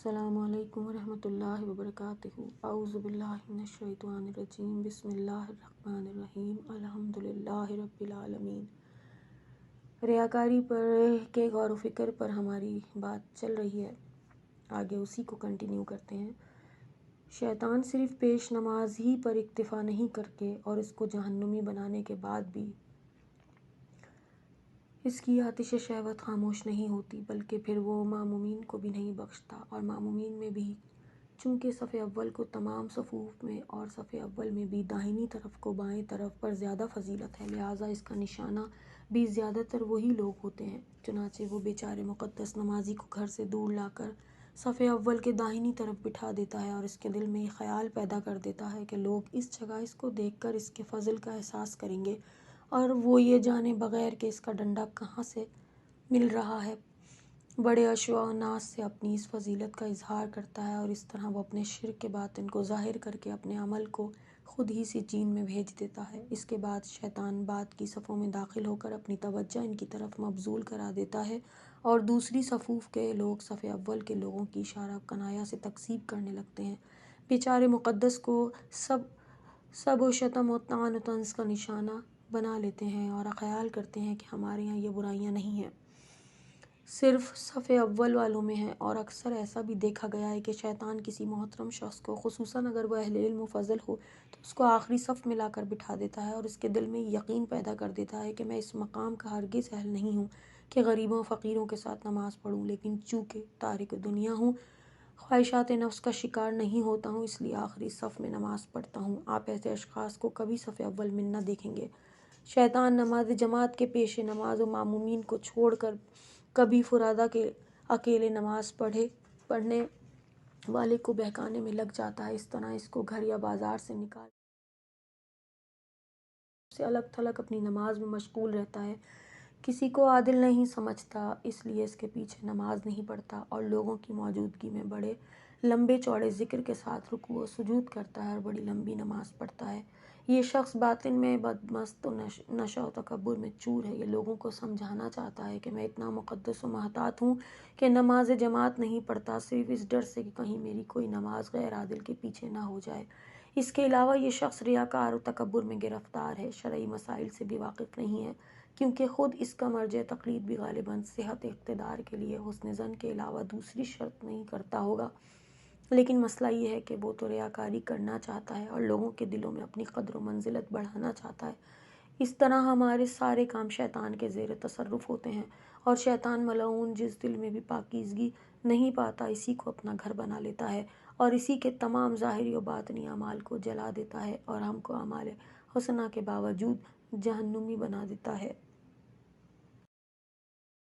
السلام علیکم ورحمۃ اللہ وبرکاتہ۔ اعوذ باللہ من الشیطان الرجیم، بسم اللہ الرحمن الرحیم، الحمدللہ رب العالمین۔ ریاکاری پر کے غور و فکر پر ہماری بات چل رہی ہے، آگے اسی کو کنٹینیو کرتے ہیں۔ شیطان صرف پیش نماز ہی پر اکتفا نہیں کرتے اور اس کو جہنمی بنانے کے بعد بھی اس کی آتش شہوت خاموش نہیں ہوتی، بلکہ پھر وہ مامومین کو بھی نہیں بخشتا، اور مامومین میں بھی چونکہ صف اول کو تمام صفوف میں اور صف اول میں بھی داہنی طرف کو بائیں طرف پر زیادہ فضیلت ہے، لہٰذا اس کا نشانہ بھی زیادہ تر وہی لوگ ہوتے ہیں۔ چنانچہ وہ بیچارے مقدس نمازی کو گھر سے دور لا کر صف اول کے داہنی طرف بٹھا دیتا ہے اور اس کے دل میں یہ خیال پیدا کر دیتا ہے کہ لوگ اس جگہ اس کو دیکھ کر اس کے فضل کا احساس کریں گے، اور وہ یہ جانے بغیر کہ اس کا ڈنڈا کہاں سے مل رہا ہے، بڑے اشوا و ناز سے اپنی اس فضیلت کا اظہار کرتا ہے، اور اس طرح وہ اپنے شرک کے باطن کو ظاہر کر کے اپنے عمل کو خود ہی سجین میں بھیج دیتا ہے۔ اس کے بعد شیطان بعد کی صفوں میں داخل ہو کر اپنی توجہ ان کی طرف مبذول کرا دیتا ہے، اور دوسری صفوف کے لوگ صف اول کے لوگوں کی اشارہ کنایا سے تکذیب کرنے لگتے ہیں۔ بیچارے مقدس کو سب و شتم و طعن و طنز کا نشانہ بنا لیتے ہیں اور خیال کرتے ہیں کہ ہمارے یہاں یہ برائیاں نہیں ہیں، صرف صف اول والوں میں ہیں، اور اکثر ایسا بھی دیکھا گیا ہے کہ شیطان کسی محترم شخص کو، خصوصاً اگر وہ اہل علم و فضل ہو، تو اس کو آخری صف میں لا کر بٹھا دیتا ہے اور اس کے دل میں یقین پیدا کر دیتا ہے کہ میں اس مقام کا ہرگز اہل نہیں ہوں کہ غریبوں و فقیروں کے ساتھ نماز پڑھوں، لیکن چونکہ تارک دنیا ہوں، خواہشات نفس کا شکار نہیں ہوتا ہوں، اس لیے آخری صف میں نماز پڑھتا ہوں۔ آپ ایسے اشخاص کو کبھی صف اول میں نہ دیکھیں گے۔ شیطان نماز جماعت کے پیش نماز و مامومین کو چھوڑ کر کبھی فرادہ کے اکیلے نماز پڑھنے والے کو بہکانے میں لگ جاتا ہے، اس طرح اس کو گھر یا بازار سے نکال سے الگ تھلگ اپنی نماز میں مشغول رہتا ہے، کسی کو عادل نہیں سمجھتا، اس لیے اس کے پیچھے نماز نہیں پڑھتا، اور لوگوں کی موجودگی میں بڑے لمبے چوڑے ذکر کے ساتھ رکوع و سجود کرتا ہے اور بڑی لمبی نماز پڑھتا ہے۔ یہ شخص باطن میں بدمست و نشہ و تکبر میں چور ہے۔ یہ لوگوں کو سمجھانا چاہتا ہے کہ میں اتنا مقدس و محتاط ہوں کہ نماز جماعت نہیں پڑھتا، صرف اس ڈر سے کہ کہیں میری کوئی نماز غیر عادل کے پیچھے نہ ہو جائے۔ اس کے علاوہ یہ شخص ریاکار و تکبر میں گرفتار ہے، شرعی مسائل سے بھی واقف نہیں ہے، کیونکہ خود اس کا مرجع تقلید بھی غالباً صحت اقتدار کے لیے حسن ظن کے علاوہ دوسری شرط نہیں کرتا ہوگا، لیکن مسئلہ یہ ہے کہ وہ تو ریاکاری کرنا چاہتا ہے اور لوگوں کے دلوں میں اپنی قدر و منزلت بڑھانا چاہتا ہے۔ اس طرح ہمارے سارے کام شیطان کے زیر تصرف ہوتے ہیں، اور شیطان ملعون جس دل میں بھی پاکیزگی نہیں پاتا، اسی کو اپنا گھر بنا لیتا ہے اور اسی کے تمام ظاہری و باطنی اعمال کو جلا دیتا ہے اور ہم کو اعمال حسنہ کے باوجود جہنمی بنا دیتا ہے۔